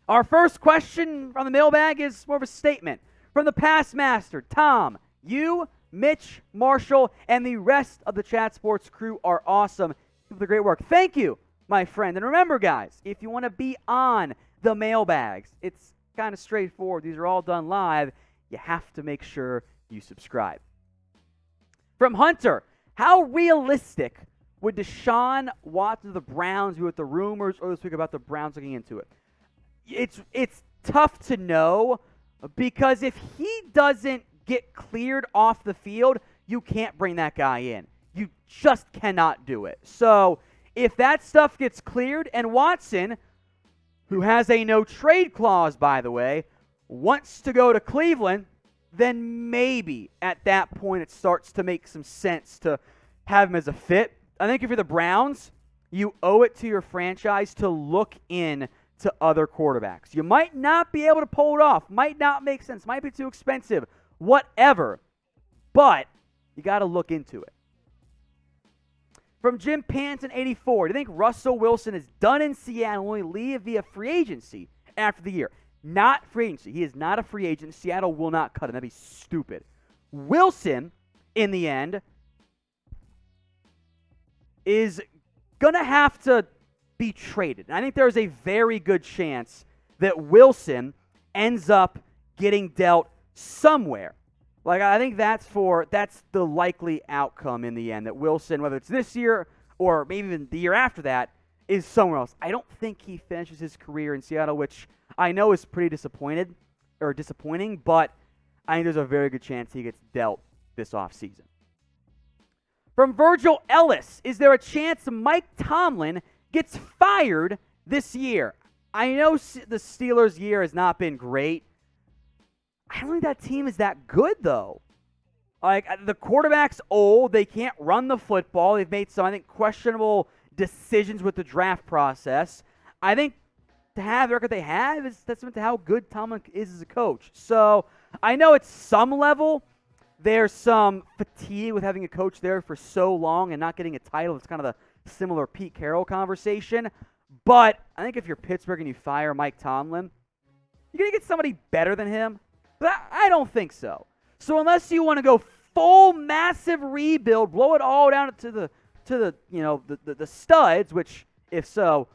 Our first question from the mailbag is more of a statement from the past master. Tom, you, Mitch, Marshall, and the rest of the Chat Sports crew are awesome. Keep up the great work. Thank you, my friend. And remember, guys, if you want to be on the mailbags, it's kind of straightforward. These are all done live. You have to make sure you subscribe. From Hunter, how realistic would Deshaun Watson of the Browns be with the rumors earlier this week about the Browns looking into it? It's tough to know because if he doesn't get cleared off the field, you can't bring that guy in. You just cannot do it. So if that stuff gets cleared and Watson, who has a no-trade clause, by the way, wants to go to Cleveland, then maybe at that point it starts to make some sense to have him as a fit. I think if you're the Browns, you owe it to your franchise to look in to other quarterbacks. You might not be able to pull it off, might not make sense, might be too expensive, whatever, but you got to look into it. From Jim Panton 84, do you think Russell Wilson is done in Seattle and will leave via free agency after the year? Not free agency. He is not a free agent. Seattle will not cut him. That'd be stupid. Wilson, in the end, is going to have to be traded. And I think there's a very good chance that Wilson ends up getting dealt somewhere. Like, I think that's the likely outcome in the end, that Wilson, whether it's this year or maybe even the year after that, is somewhere else. I don't think he finishes his career in Seattle, which I know is pretty disappointing, but I think there's a very good chance he gets dealt this offseason. From Virgil Ellis, is there a chance Mike Tomlin gets fired this year? I know the Steelers' year has not been great. I don't think that team is that good, though. Like, the quarterback's old. They can't run the football. They've made some, I think, questionable decisions with the draft process. I think to have the record they have is testament to how good Tomlin is as a coach. So I know at some level there's some fatigue with having a coach there for so long and not getting a title. It's kind of the similar Pete Carroll conversation. But I think if you're Pittsburgh and you fire Mike Tomlin, you're going to get somebody better than him. But I don't think so. So unless you want to go full massive rebuild, blow it all down to the studs, which if so,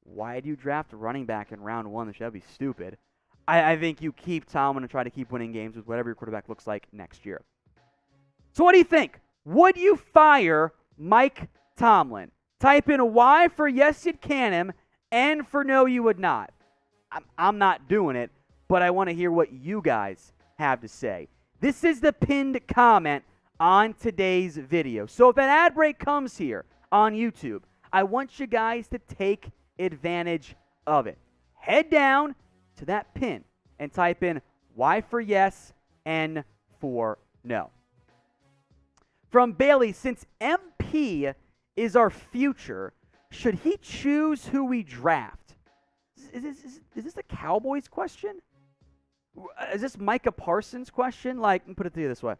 why do you draft a running back in round one? That should be stupid. I think you keep Tomlin and try to keep winning games with whatever your quarterback looks like next year. So what do you think? Would you fire Mike Tomlin? Type in Y for yes, you can him, and for no, you would not. I'm not doing it, but I want to hear what you guys have to say. This is the pinned comment on today's video. So if that ad break comes here on YouTube, I want you guys to take advantage of it. Head down to that pin and type in Y for yes, N for no. From Bailey, since MP is our future, should he choose who we draft? Is this a Cowboys question? Is this Micah Parsons question? Like, let me put it to you this way.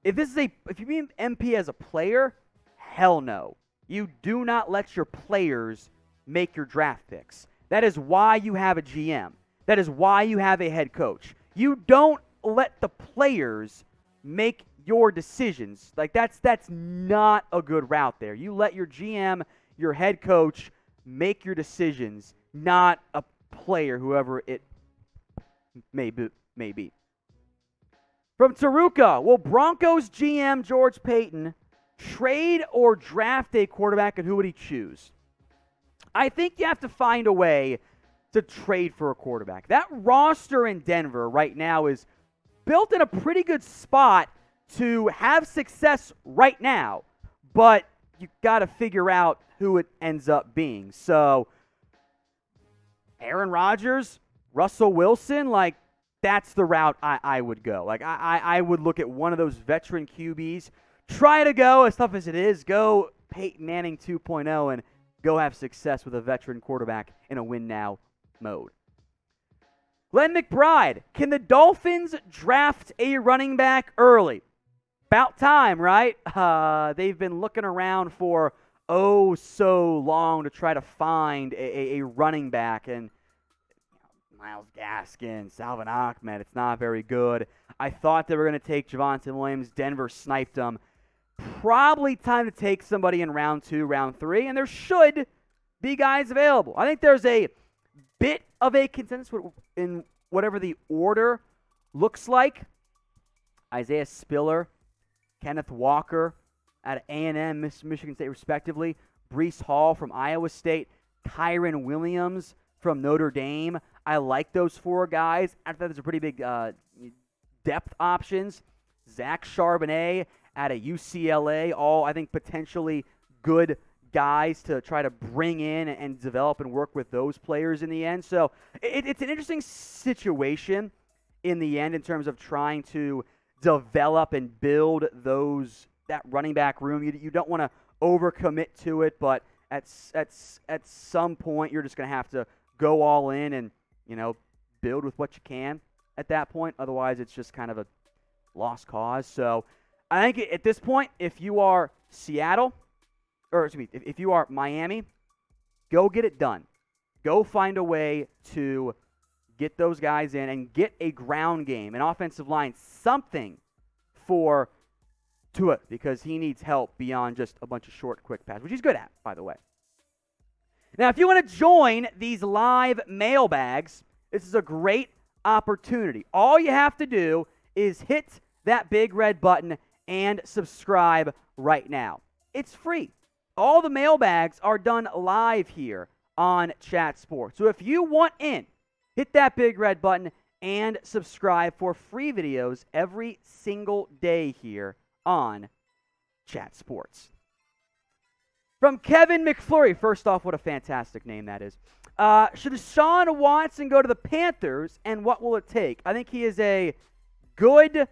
If you mean MP as a player, hell no. You do not let your players make your draft picks. That is why you have a GM. That is why you have a head coach. You don't let the players make your decisions. Like, that's not a good route there. You let your GM, your head coach, make your decisions, not a player, whoever it may be. From Taruka, will Broncos GM George Paton trade or draft a quarterback, and who would he choose? I think you have to find a way to trade for a quarterback. That roster in Denver right now is built in a pretty good spot to have success right now, but you got to figure out who it ends up being. So Aaron Rodgers, Russell Wilson, like, that's the route I would go. Like, I would look at one of those veteran QBs, try to go, as tough as it is, go Peyton Manning 2.0 and go have success with a veteran quarterback in a win-now mode. Glen McBride, can the Dolphins draft a running back early? About time, right? They've been looking around for oh so long to try to find a running back. And Myles Gaskin, Salvin Ahmed, it's not very good. I thought they were going to take Javonte Williams. Denver sniped them. Probably time to take somebody in round 2, round 3, and there should be guys available. I think there's a bit of a consensus in whatever the order looks like. Isaiah Spiller, Kenneth Walker out of A&M, Michigan State respectively, Breece Hall from Iowa State, Kyron Williams from Notre Dame. I like those 4 guys. I thought those are pretty big depth options. Zach Charbonnet out of UCLA, all I think potentially good guys to try to bring in and develop and work with those players in the end. So it's an interesting situation in the end in terms of trying to develop and build that running back room. You don't want to overcommit to it, but at some point you're just going to have to go all in and build with what you can at that point. Otherwise, it's just kind of a lost cause. So I think at this point, if you are Seattle, or excuse me, if you are Miami, go get it done. Go find a way to get those guys in and get a ground game, an offensive line, something for Tua, because he needs help beyond just a bunch of short, quick passes, which he's good at, by the way. Now, if you want to join these live mailbags, this is a great opportunity. All you have to do is hit that big red button and subscribe right now. It's free. All the mailbags are done live here on Chat Sports. So if you want in, hit that big red button and subscribe for free videos every single day here on Chat Sports. From Kevan McFlurry, first off, what a fantastic name that is. Should Deshaun Watson go to the Panthers, and what will it take? I think he is a good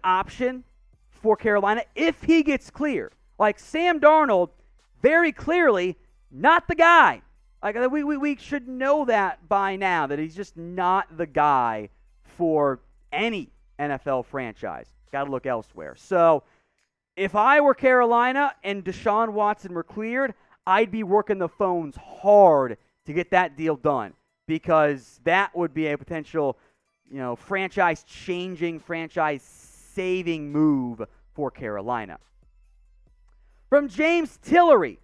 option for Carolina if he gets cleared. Like Sam Darnold, very clearly not the guy. Like we should know that by now, that he's just not the guy for any NFL franchise. Got to look elsewhere. So if I were Carolina and Deshaun Watson were cleared, I'd be working the phones hard to get that deal done, because that would be a potential, franchise-changing, franchise-saving move for Carolina. From James Tillery,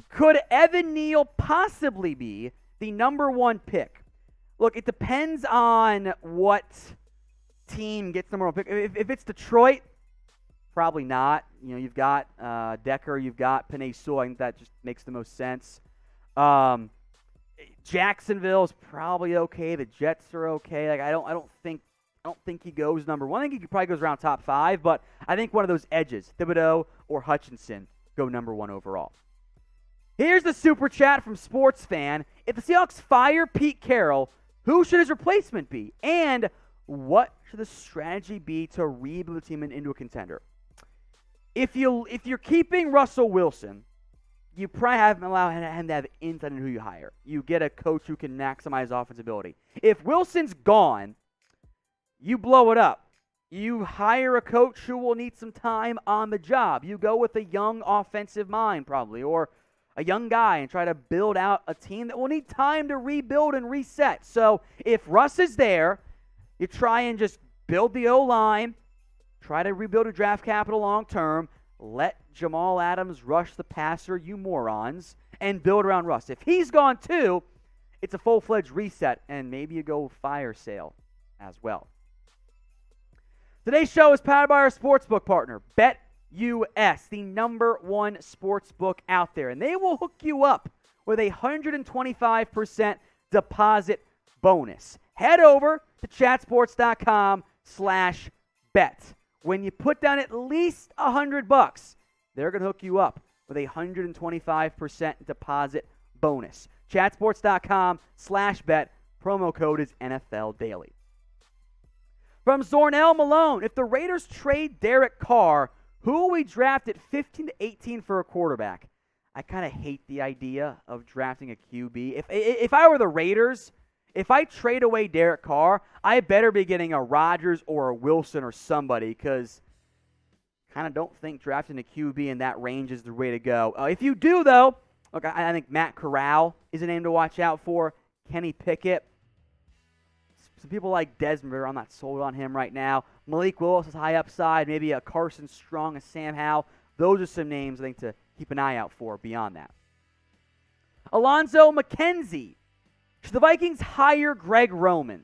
could Evan Neal possibly be the number 1 pick? Look, it depends on what team gets number 1 pick. If it's Detroit, probably not. You've got Decker, you've got Penei Sewell. I think that just makes the most sense. Jacksonville is probably okay. The Jets are okay. Like I don't think he goes number 1. I think he probably goes around top 5, but I think one of those edges, Thibodeau or Hutchinson, go number 1 overall. Here's the super chat from Sports Fan. If the Seahawks fire Pete Carroll, who should his replacement be? And what should the strategy be to rebuild the team into a contender? If you're keeping Russell Wilson, you probably haven't allowed him to have insight into who you hire. You get a coach who can maximize offensive ability. If Wilson's gone, you blow it up. You hire a coach who will need some time on the job. You go with a young offensive mind probably, or a young guy, and try to build out a team that will need time to rebuild and reset. So if Russ is there, you try and just build the O-line, try to rebuild a draft capital long term, let Jamal Adams rush the passer, you morons, and build around Russ. If he's gone too, it's a full-fledged reset, and maybe you go fire sale as well. Today's show is powered by our sportsbook partner, BetUS, the number 1 sportsbook out there. And they will hook you up with a 125% deposit bonus. Head over to chatsports.com/bet. When you put down at least $100, they're going to hook you up with a 125% deposit bonus. Chatsports.com/bet. Promo code is NFL Daily. From Zornell Malone, if the Raiders trade Derek Carr, who will we draft at 15 to 18 for a quarterback? I kind of hate the idea of drafting a QB. If I were the Raiders, if I trade away Derek Carr, I better be getting a Rodgers or a Wilson or somebody, because kind of don't think drafting a QB in that range is the way to go. If you do, though, look, I think Matt Corral is a name to watch out for. Kenny Pickett. Some people like Desmond, I'm not sold on him right now. Malik Willis is high upside. Maybe a Carson Strong, a Sam Howell. Those are some names I think to keep an eye out for beyond that. Alonzo Mckenzie. Should the Vikings hire Greg Roman?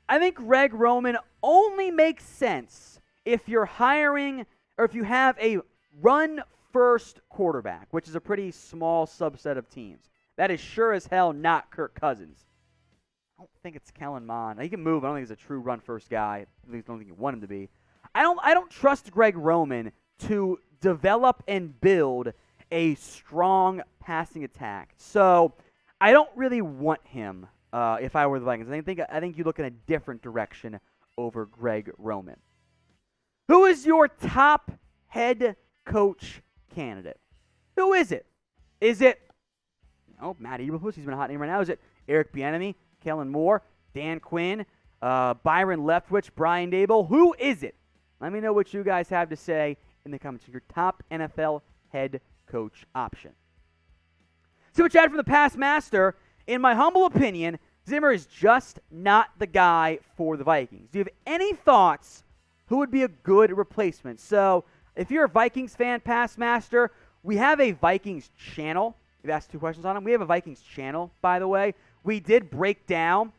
I think Greg Roman only makes sense if you're hiring or if you have a run-first quarterback, which is a pretty small subset of teams. That is sure as hell not Kirk Cousins. I don't think it's Kellen Mond. He can move. I don't think he's a true run-first guy. At least I don't think you want him to be. I don't trust Greg Roman to develop and build a strong passing attack. So I don't really want him if I were the Vikings. I think you look in a different direction over Greg Roman. Who is your top head coach candidate? Who is it? Is it Matt Eberflus? He's been a hot name right now. Is it Eric Bieniemy, Kellen Moore, Dan Quinn, Byron Leftwich, Brian Daboll? Who is it? Let me know what you guys have to say in the comments. Your top NFL head coach option. Super chat from the past master. In my humble opinion, Zimmer is just not the guy for the Vikings. Do you have any thoughts who would be a good replacement? So, if you're a Vikings fan, past master, we have a Vikings channel. We've asked 2 questions on them. We have a Vikings channel, by the way. We did break down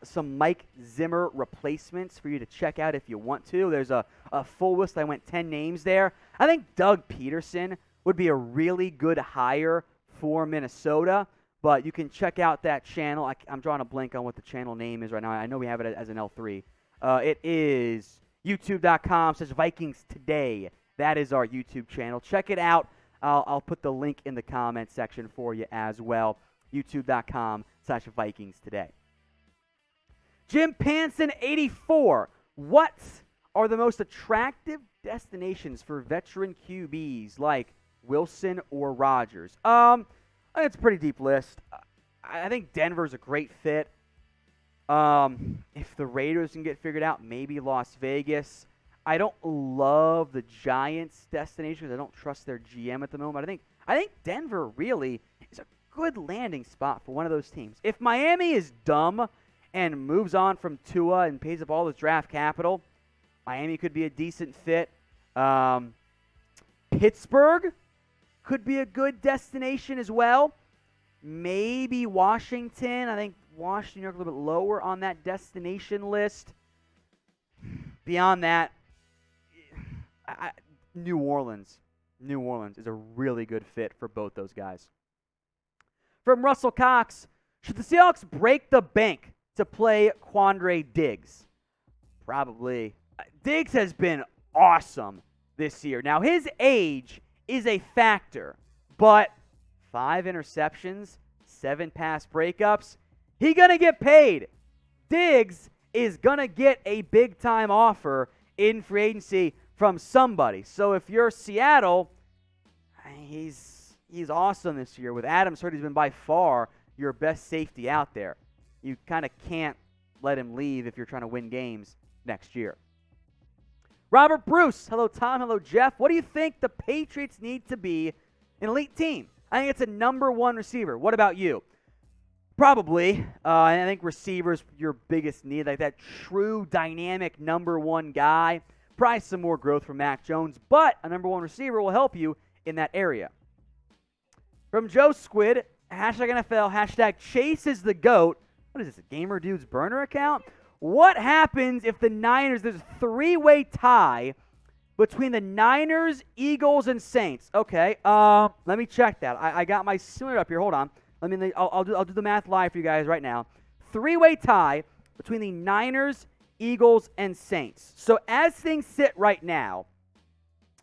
some Mike Zimmer replacements for you to check out if you want to. There's a full list. I went 10 names there. I think Doug Peterson would be a really good hire for Minnesota, but you can check out that channel. I'm drawing a blank on what the channel name is right now. I know we have it as an L3. It is youtube.com/Vikings Today. That is our YouTube channel. Check it out. I'll put the link in the comment section for you as well. youtube.com/Vikings Today. Jim Panson 84. What are the most attractive destinations for veteran QBs like Wilson or Rodgers? I think it's a pretty deep list. I think Denver's a great fit. If the Raiders can get figured out, maybe Las Vegas. I don't love the Giants' destination because I don't trust their GM at the moment. I think Denver really is a good landing spot for one of those teams. If Miami is dumb and moves on from Tua and pays up all this draft capital, Miami could be a decent fit. Pittsburgh could be a good destination as well. Maybe Washington. I think Washington, New York, a little bit lower on that destination list. Beyond that, New Orleans. New Orleans is a really good fit for both those guys. From Russell Cox, should the Seahawks break the bank to play Quandre Diggs? Probably. Diggs has been awesome this year. Now, his age is a factor, but 5 interceptions, 7 pass breakups, he going to get paid. Diggs is going to get a big-time offer in free agency from somebody. So if you're Seattle, he's awesome this year. With Adams hurt, he's been by far your best safety out there. You kind of can't let him leave if you're trying to win games next year. Robert Bruce, hello Tom, hello Jeff. What do you think the Patriots need to be an elite team? I think it's a number 1 receiver. What about you? Probably. I think receiver's your biggest need, like that true dynamic number 1 guy. Probably some more growth from Mac Jones, but a number 1 receiver will help you in that area. From Joe Squid, #NFL, #Chase is the GOAT. What is this, a Gamer Dude's burner account? What happens if the Niners, there's a 3-way tie between the Niners, Eagles, and Saints? Okay, let me check that. I got my simulator up here. Hold on. I'll do the math live for you guys right now. 3-way tie between the Niners, Eagles, and Saints. So as things sit right now,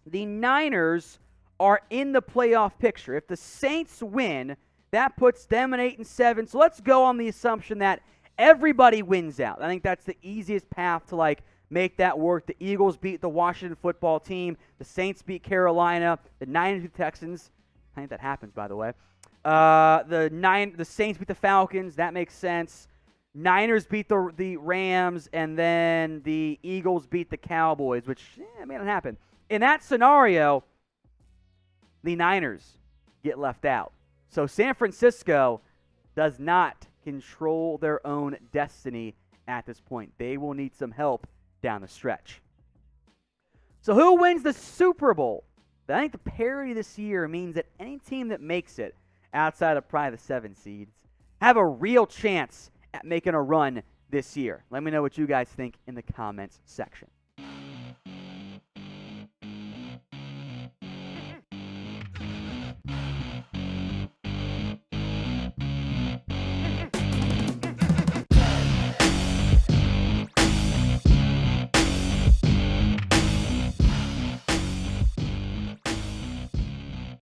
the Niners are in the playoff picture. If the Saints win, that puts them at 8-7. So let's go on the assumption that everybody wins out. I think that's the easiest path to make that work. The Eagles beat the Washington football team. The Saints beat Carolina. The Niners beat the Texans. I think that happens, by the way. The Saints beat the Falcons. That makes sense. Niners beat the Rams, and then the Eagles beat the Cowboys, which may not happen. In that scenario, the Niners get left out. So San Francisco does not control their own destiny at this point. They will need some help down the stretch. So who wins the Super Bowl? I think the parity this year means that any team that makes it outside of probably the 7 seeds have a real chance at making a run this year. Let me know what you guys think in the comments section.